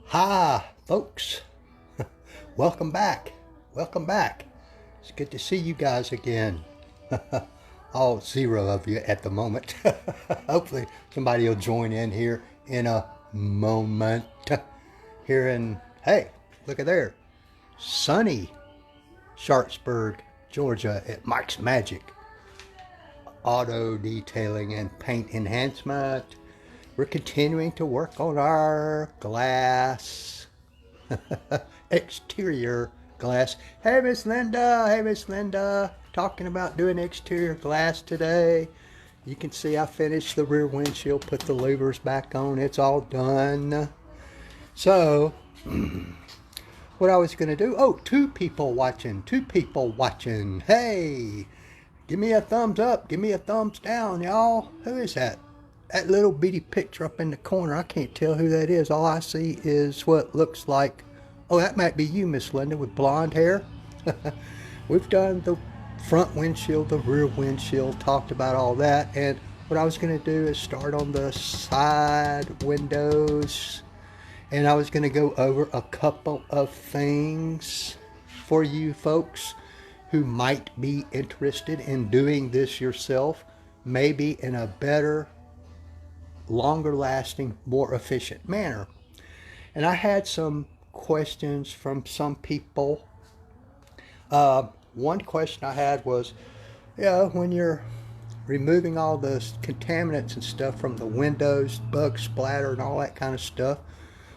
Hi, folks. Welcome back. Welcome back. It's good to see you guys again. All zero of you at the moment. Hopefully somebody will join in here in a moment. Here in, hey, look at there. Sunny Sharpsburg, Georgia at Mike's Magic. Auto detailing and paint enhancement. We're continuing to work on our glass. Exterior glass. Hey, Miss Linda. Hey, Miss Linda. Talking about doing exterior glass today. You can see I finished the rear windshield, put the louvers back on. It's all done. So, what I was going to do, oh, two people watching. Hey, give me a thumbs up. Give me a thumbs down, y'all. Who is that? That little bitty picture up in the corner, I can't tell who that is. All I see is what looks like, oh, that might be you, Miss Linda, with blonde hair. We've done the front windshield, the rear windshield, talked about all that. And what I was going to do is start on the side windows. And I was going to go over a couple of things for you folks who might be interested in doing this yourself, maybe in a better, longer lasting, more efficient manner. And I had some questions from some people. One question I had was, when you're removing all the contaminants and stuff from the windows, bug splatter and all that kind of stuff,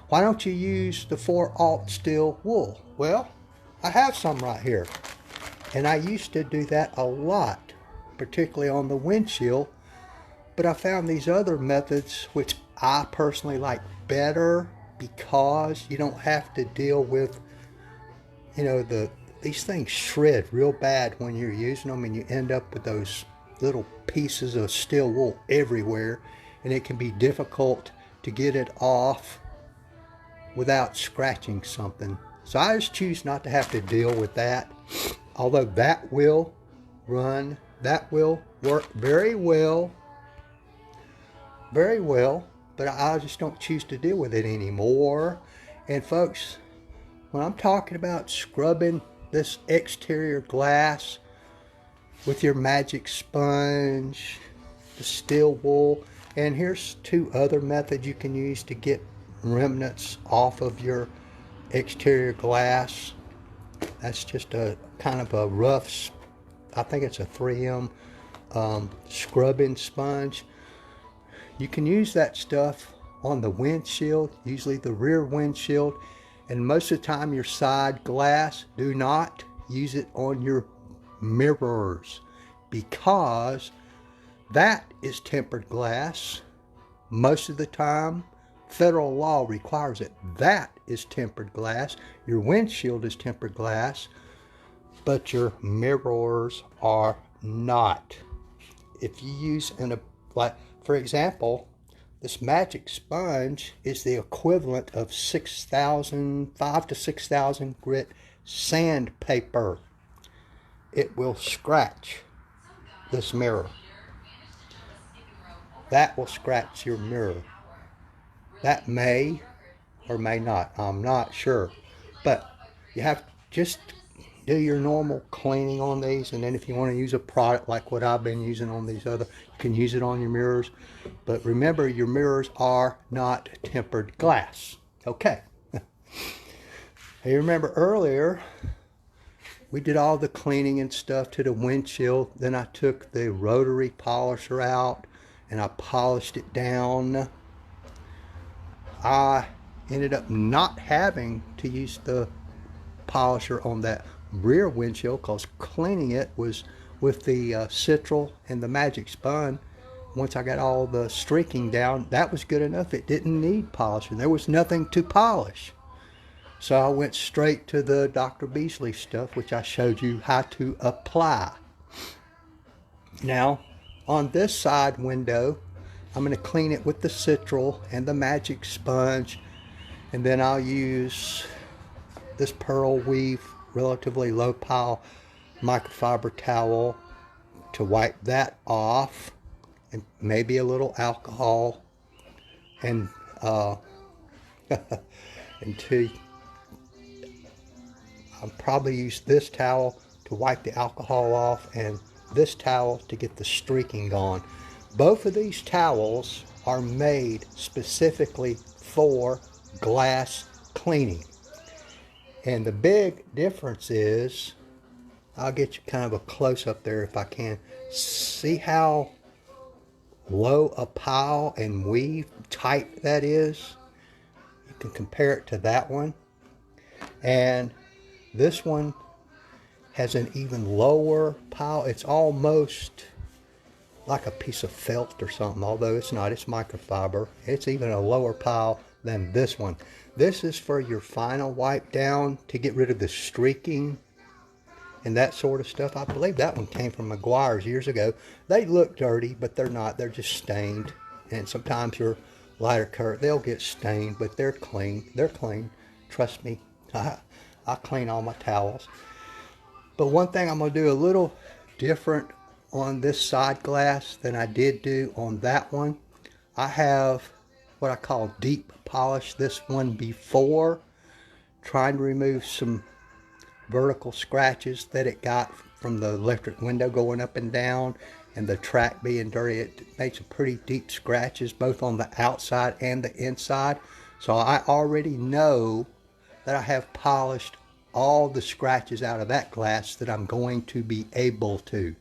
why don't you use the 4-aught steel wool? Well, I have some right here. And I used to do that a lot, particularly on the windshield. But I found these other methods, which I personally like better, because you don't have to deal with, these things shred real bad when you're using them, and you end up with those little pieces of steel wool everywhere, and it can be difficult to get it off without scratching something. So I just choose not to have to deal with that, although that will work very well, but I just don't choose to deal with it anymore. And folks, when I'm talking about scrubbing this exterior glass with your magic sponge, the steel wool, and here's two other methods you can use to get remnants off of your exterior glass. That's just a kind of a rough, I think it's a 3M scrubbing sponge. You can use that stuff on the windshield, usually the rear windshield, and most of the time your side glass. Do not use it on your mirrors, because that is tempered glass. Most of the time, federal law requires it. That is tempered glass. Your windshield is tempered glass, but your mirrors are not. If you use for example, this magic sponge is the equivalent of 5 to 6,000 grit sandpaper. It will scratch this mirror. That will scratch your mirror. That may or may not, I'm not sure. But you have to just do your normal cleaning on these, and then if you want to use a product like what I've been using on these other, you can use it on your mirrors. But remember, your mirrors are not tempered glass. Okay. Hey, remember earlier we did all the cleaning and stuff to the windshield. Then I took the rotary polisher out and I polished it down. I ended up not having to use the polisher on that rear windshield, because cleaning it was with the citral and the magic spun. Once I got all the streaking down, that was good enough. It didn't need polishing. There was nothing to polish. So I went straight to the Dr. Beasley stuff, which I showed you how to apply. Now, on this side window, I'm going to clean it with the citral and the magic sponge, and then I'll use this pearl weave relatively low pile microfiber towel to wipe that off, and maybe a little alcohol, and until I'll probably use this towel to wipe the alcohol off and this towel to get the streaking gone. Both of these towels are made specifically for glass cleaning. And the big difference is, I'll get you kind of a close-up there if I can. See how low a pile and weave tight that is? You can compare it to that one. And this one has an even lower pile. It's almost like a piece of felt or something, although it's not, it's microfiber. It's even a lower pile than this one. This is for your final wipe down to get rid of the streaking and that sort of stuff. I believe that one came from Meguiar's years ago. They look dirty, but they're not. They're just stained. And sometimes your lighter curd, they'll get stained, but they're clean. They're clean. Trust me. I clean all my towels. But one thing I'm going to do a little different on this side glass than I did do on that one. I have what I call deep polish this one before, trying to remove some vertical scratches that it got from the electric window going up and down and the track being dirty. It made some pretty deep scratches both on the outside and the inside. So I already know that I have polished all the scratches out of that glass that I'm going to be able to.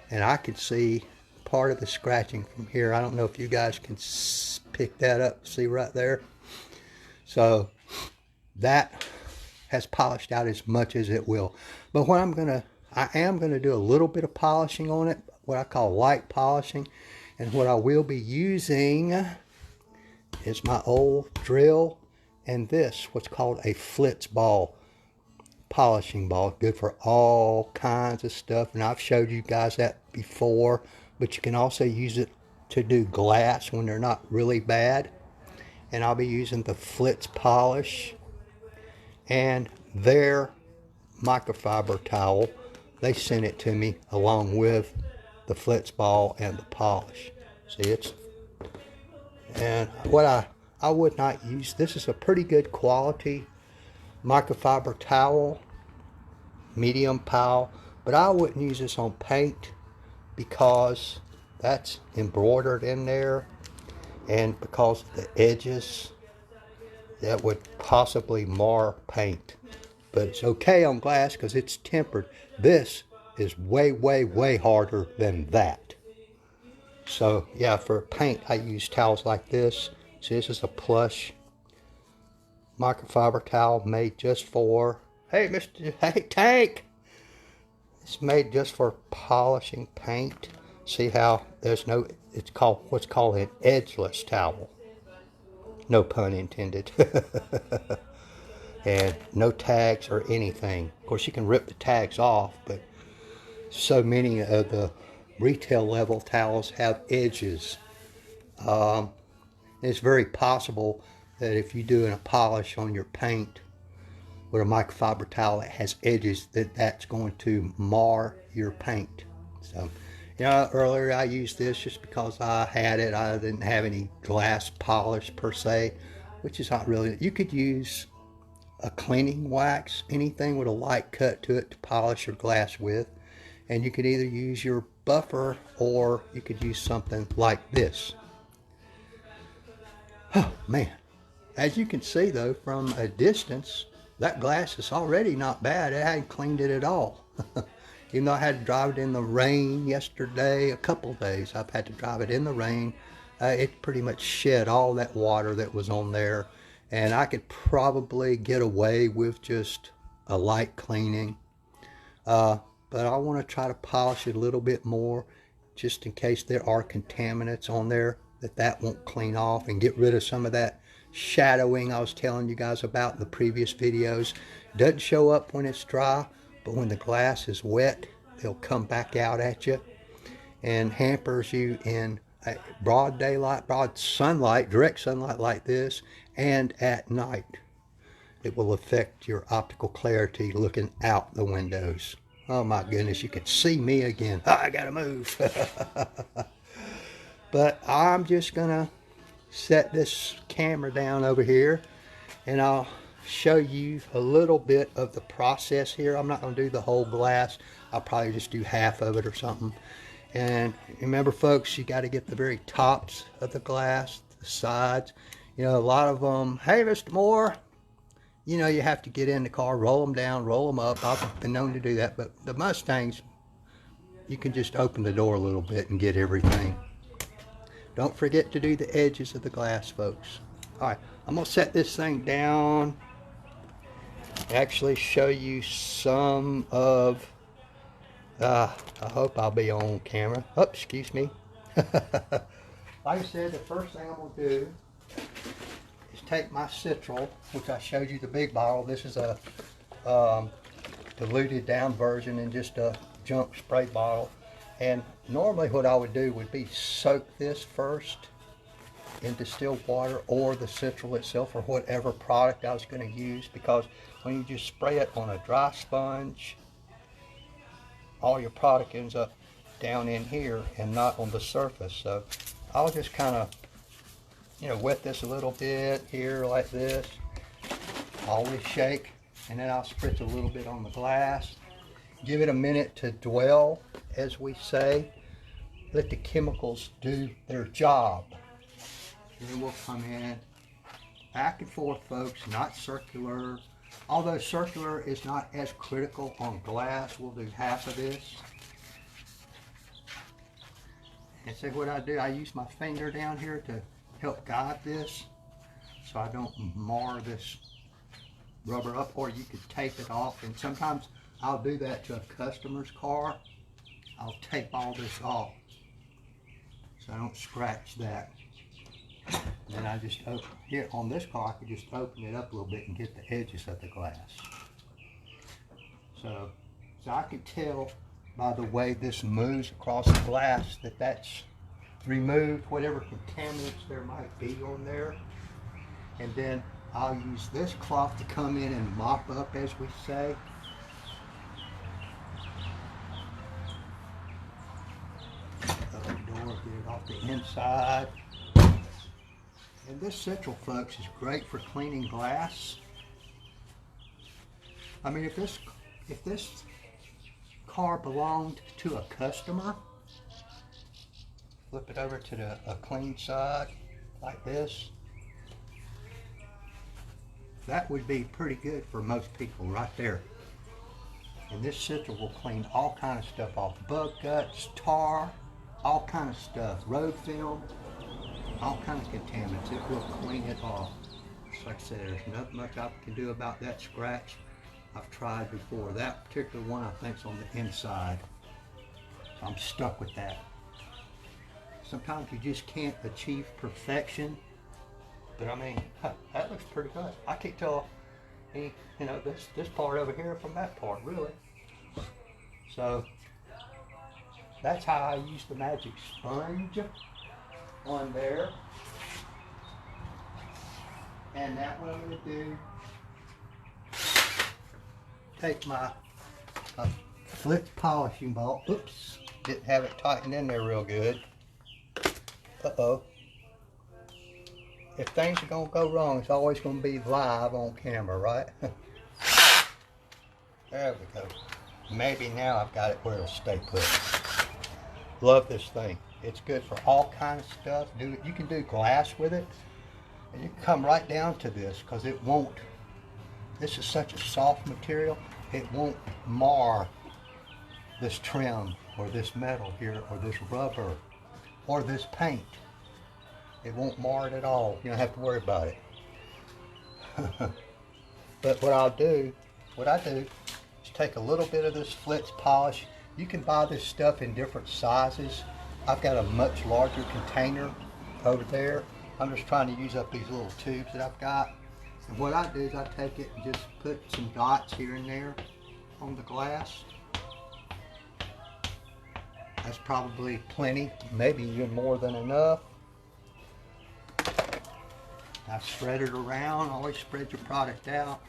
And I can see part of the scratching from here. I don't know if you guys can pick that up, see right there. So that has polished out as much as it will. But what I am gonna do a little bit of polishing on it, what I call light polishing. And what I will be using is my old drill and this, what's called a Flitz ball, polishing ball, good for all kinds of stuff. And I've showed you guys that before, but you can also use it to do glass when they're not really bad. And I'll be using the Flitz polish and their microfiber towel. They sent it to me along with the Flitz ball and the polish. See, it's, and what I would not use, this is a pretty good quality microfiber towel, medium pile, but I wouldn't use this on paint because that's embroidered in there, and because of the edges that would possibly mar paint. But it's okay on glass because it's tempered. This is way, way, way harder than that. So yeah, for paint I use towels like this. See, this is a plush microfiber towel made just for, hey Tank, it's made just for polishing paint. See how there's no, it's called what's called an edgeless towel, no pun intended. And no tags or anything. Of course you can rip the tags off, but so many of the retail level towels have edges. It's very possible that if you do a polish on your paint with a microfiber towel that has edges, that's going to mar your paint. So, you know, earlier I used this just because I had it. I didn't have any glass polish per se, which is not really, you could use a cleaning wax, anything with a light cut to it to polish your glass with. And you could either use your buffer or you could use something like this. Oh man, as you can see though from a distance, that glass is already not bad. I hadn't cleaned it at all. Even though I had to drive it in the rain yesterday, a couple days I've had to drive it in the rain. It pretty much shed all that water that was on there. And I could probably get away with just a light cleaning. But I want to try to polish it a little bit more, just in case there are contaminants on there that won't clean off, and get rid of some of that shadowing I was telling you guys about in the previous videos. Doesn't show up when it's dry, but when the glass is wet, they'll come back out at you and hampers you in broad daylight, broad sunlight, direct sunlight like this, and at night. It will affect your optical clarity looking out the windows. Oh my goodness, you can see me again. Oh, I gotta move. But I'm just gonna set this camera down over here and I'll show you a little bit of the process here. I'm not going to do the whole glass. I'll probably just do half of it or something. And remember, folks, you got to get the very tops of the glass, the sides. You know, a lot of them, hey, Mr. Moore, you know, you have to get in the car, roll them down, roll them up. I've been known to do that, but the Mustangs, you can just open the door a little bit and get everything. Don't forget to do the edges of the glass, folks. All right, I'm gonna set this thing down, actually show you some of, I hope I'll be on camera. Oh, excuse me. Like I said, the first thing I'm gonna do is take my citral, which I showed you the big bottle. This is a diluted down version in just a junk spray bottle. And normally what I would do would be soak this first in distilled water or the citral itself or whatever product I was going to use, because when you just spray it on a dry sponge, all your product ends up down in here and not on the surface. So I'll just kind of, you know, wet this a little bit here like this. Always shake, and then I'll spritz a little bit on the glass. Give it a minute to dwell, as we say. Let the chemicals do their job. And then we'll come in back and forth, folks, not circular. Although circular is not as critical on glass, we'll do half of this. And so what I do, I use my finger down here to help guide this so I don't mar this rubber up, or you could tape it off. And sometimes I'll do that to a customer's car. I'll tape all this off so I don't scratch that. Then I just open, here on this car, I could just open it up a little bit and get the edges of the glass. So I can tell by the way this moves across the glass that that's removed whatever contaminants there might be on there. And then I'll use this cloth to come in and mop up, as we say. Open the door, get it off the inside. And this citral, folks, is great for cleaning glass. I mean, if this car belonged to a customer, flip it over to a clean side like this. That would be pretty good for most people right there. And this citral will clean all kind of stuff off. Bug guts, tar, all kind of stuff. Road film, all kinds of contaminants. It will clean it off. Like I said, there's not much I can do about that scratch. I've tried before. That particular one I think is on the inside. So I'm stuck with that. Sometimes you just can't achieve perfection. But I mean, that looks pretty good. I can't tell you know, this part over here from that part, really. So that's how I use the magic sponge on there. And that what I'm going to do, take my flip polishing ball. Oops, didn't have it tightened in there real good. Uh-oh. If things are going to go wrong, it's always going to be live on camera, right? There we go. Maybe now I've got it where it'll stay put. Love this thing. It's good for all kinds of stuff. You can do glass with it. And you can come right down to this, because it won't, this is such a soft material, it won't mar this trim or this metal here or this rubber or this paint. It won't mar it at all. You don't have to worry about it. But what I do is take a little bit of this Flitz polish. You can buy this stuff in different sizes. I've got a much larger container over there. I'm just trying to use up these little tubes that I've got. And what I do is I take it and just put some dots here and there on the glass. That's probably plenty, maybe even more than enough. I spread it around. Always spread your product out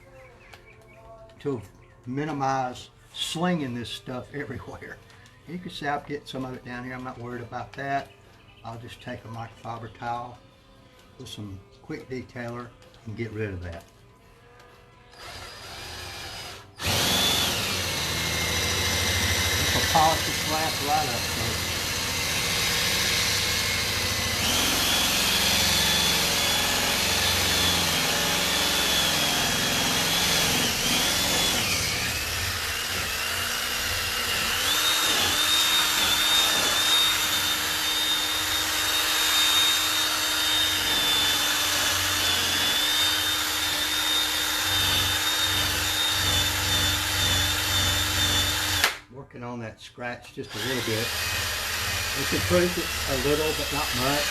to minimize slinging this stuff everywhere. You can see I'm getting some of it down here. I'm not worried about that. I'll just take a microfiber towel with some quick detailer and get rid of that. polish this glass right up, folks. Working on that scratch just a little bit. We can push it a little, but not much.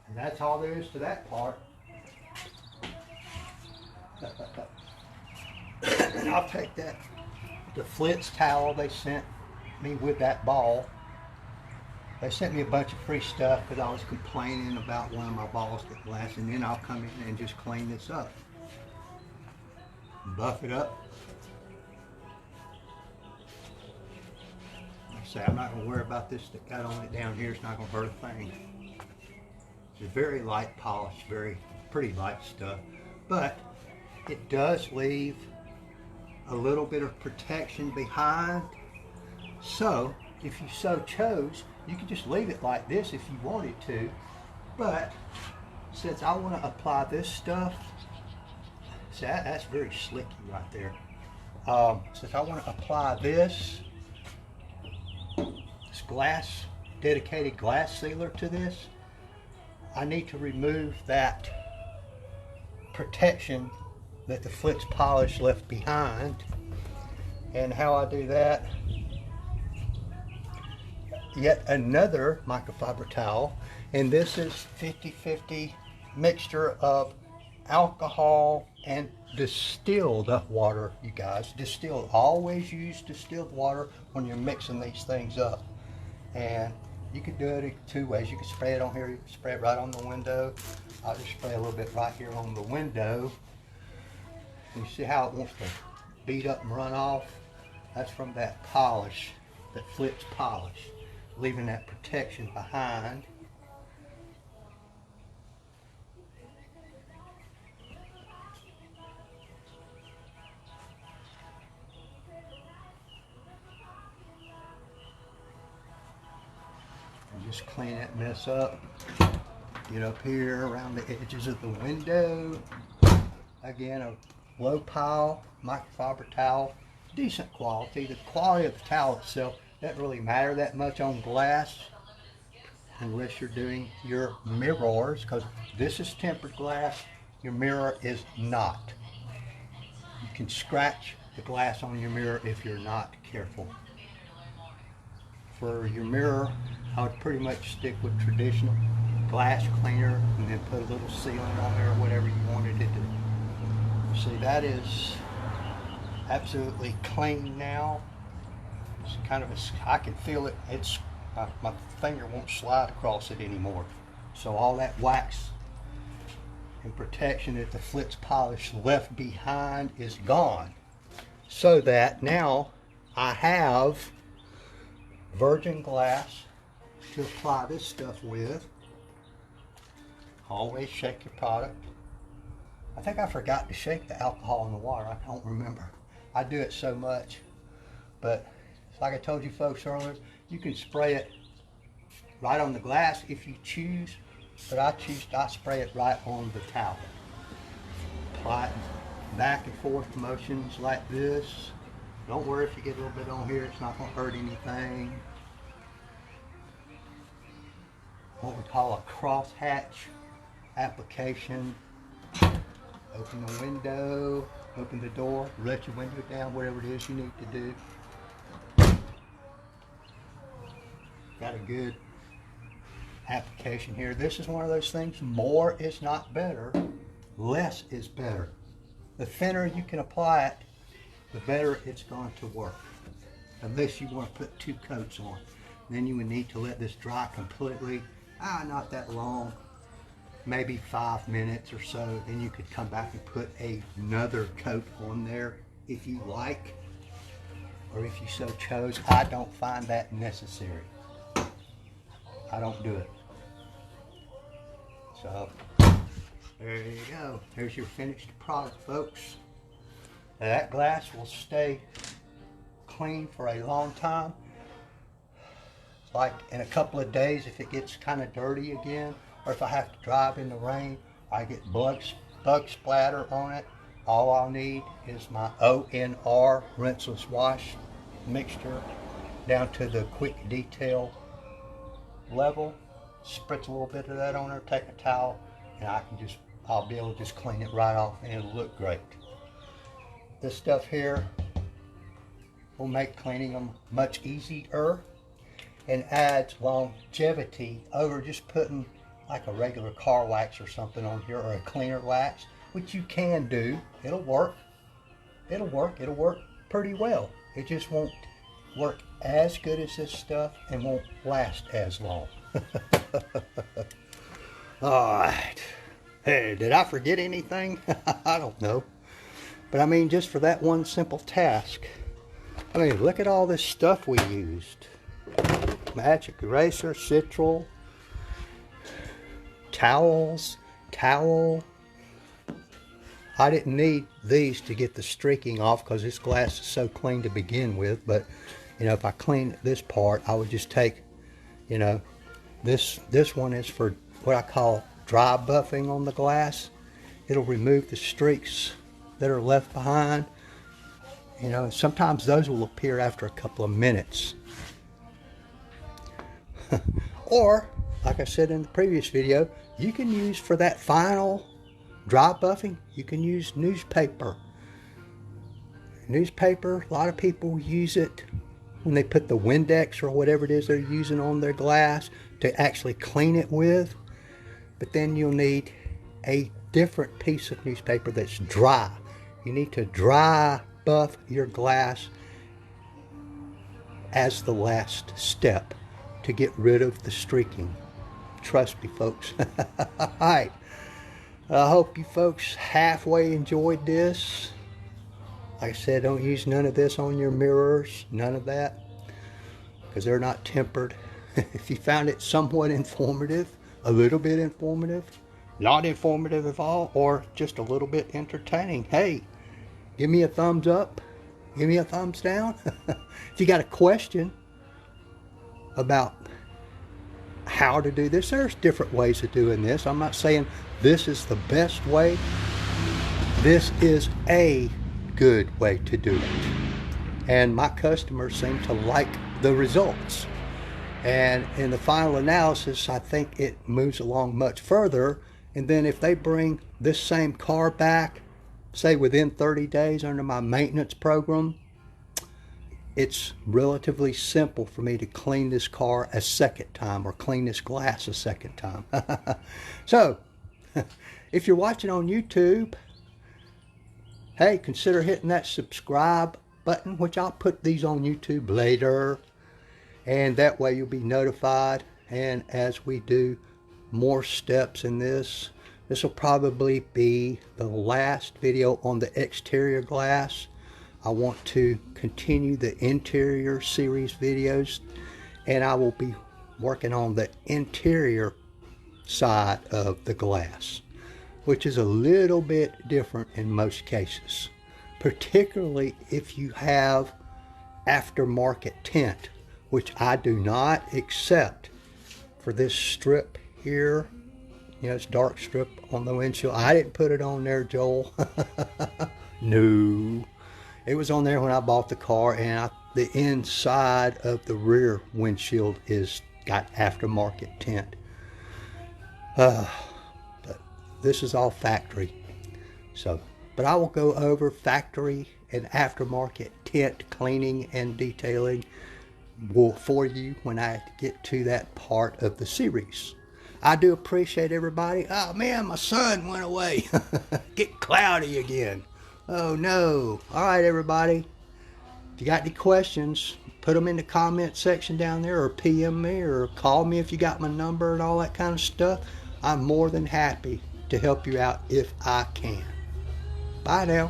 And that's all there is to that part. And I'll take the Flitz towel they sent me with that ball. They sent me a bunch of free stuff because I was complaining about one of my balls that glass, and then I'll come in and just clean this up. Buff it up. Like I say, I'm not going to worry about this that got on it down here. It's not going to hurt a thing. It's very light polish, pretty light stuff. But it does leave a little bit of protection behind. So, if you so chose, you can just leave it like this if you wanted to. But, since I want to apply this stuff, see, that's very slicky right there. Since I want to apply this glass, dedicated glass sealer to this, I need to remove that protection that the Flitz polish left behind. And how I do that, yet another microfiber towel, and this is 50-50 mixture of alcohol and distilled water, you guys. Distilled, always use distilled water when you're mixing these things up. And you can do it two ways. You can spray it on here, you can spray it right on the window. I'll just spray a little bit right here on the window. You see how it wants to beat up and run off? That's from that polish, that Flitz polish, leaving that protection behind. And just clean that mess up. Get up here around the edges of the window. Again, a low pile microfiber towel, decent quality. The quality of the towel itself doesn't really matter that much on glass unless you're doing your mirrors, because this is tempered glass, your mirror is not. You can scratch the glass on your mirror if you're not careful. For your mirror, I would pretty much stick with traditional glass cleaner and then put a little sealant on there or whatever you wanted it to. See, that is absolutely clean now. It's kind of I can feel it. It's my finger won't slide across it anymore. So all that wax and protection that the Flitz polish left behind is gone. So that now I have virgin glass to apply this stuff with. Always shake your product. I think I forgot to shake the alcohol in the water. I don't remember. I do it so much. But like I told you folks earlier, you can spray it right on the glass if you choose, but I spray it right on the towel. Apply it back and forth motions like this. Don't worry if you get a little bit on here, it's not going to hurt anything. What we call a crosshatch application. Open the window, open the door, let your window down, whatever it is you need to do. Got a good application here. This is one of those things, more is not better, less is better. The thinner you can apply it, the better it's going to work. Unless you want to put 2 coats on. Then you would need to let this dry completely. Not that long, maybe 5 minutes or so. Then you could come back and put another coat on there if you like, or if you so chose. I don't find that necessary. I don't do it. So there you go. There's your finished product, folks. Now, that glass will stay clean for a long time. Like in a couple of days, if it gets kind of dirty again, or if I have to drive in the rain, I get bug splatter on it. All I'll need is my ONR rinseless wash mixture down to the quick detail level. Spritz a little bit of that on there, take a towel, and I'll be able to just clean it right off, and it'll look great. This stuff here will make cleaning them much easier and adds longevity over just putting like a regular car wax or something on here, or a cleaner wax, which you can do. It'll work. It'll work pretty well. It just won't work as good as this stuff and won't last as long. Alright. Hey, did I forget anything? I don't know. But I mean, just for that one simple task. I mean, look at all this stuff we used. Magic eraser, citral, towels, towel. I didn't need these to get the streaking off because this glass is so clean to begin with. But, you know, if I clean this part, I would just take, you know, this one is for what I call dry buffing on the glass. It'll remove the streaks that are left behind. You know, sometimes those will appear after a couple of minutes. Or, like I said in the previous video, you can use for that final dry buffing, you can use newspaper. Newspaper, a lot of people use it when they put the Windex or whatever it is they're using on their glass to actually clean it with. But then you'll need a different piece of newspaper that's dry. You need to dry buff your glass as the last step to get rid of the streaking. Trust me, folks. Alright. I hope you folks halfway enjoyed this. Like I said, don't use none of this on your mirrors. None of that. Because they're not tempered. If you found it somewhat informative, a little bit informative, not informative at all, or just a little bit entertaining, hey, give me a thumbs up. Give me a thumbs down. If you got a question about how to do this, there's different ways of doing this. I'm not saying this is the best way. This is a good way to do it. And my customers seem to like the results. And in the final analysis, I think it moves along much further. And then if they bring this same car back, say within 30 days under my maintenance program, it's relatively simple for me to clean this car a second time, or clean this glass a second time. So, if you're watching on YouTube, hey, consider hitting that subscribe button, which I'll put these on YouTube later. And that way you'll be notified. And as we do more steps in this, this will probably be the last video on the exterior glass. I want to continue the interior series videos, and I will be working on the interior side of the glass, which is a little bit different in most cases, particularly if you have aftermarket tint, which I do not, except for this strip here. You know, it's dark strip on the windshield. I didn't put it on there, Joel. No. It was on there when I bought the car, and the inside of the rear windshield got aftermarket tint. But this is all factory. So, but I will go over factory and aftermarket tint cleaning and detailing for you when I get to that part of the series. I do appreciate everybody. Oh man, my sun went away. Get cloudy again. Oh no. Alright everybody. If you got any questions, put them in the comment section down there, or PM me, or call me if you got my number and all that kind of stuff. I'm more than happy to help you out if I can. Bye now.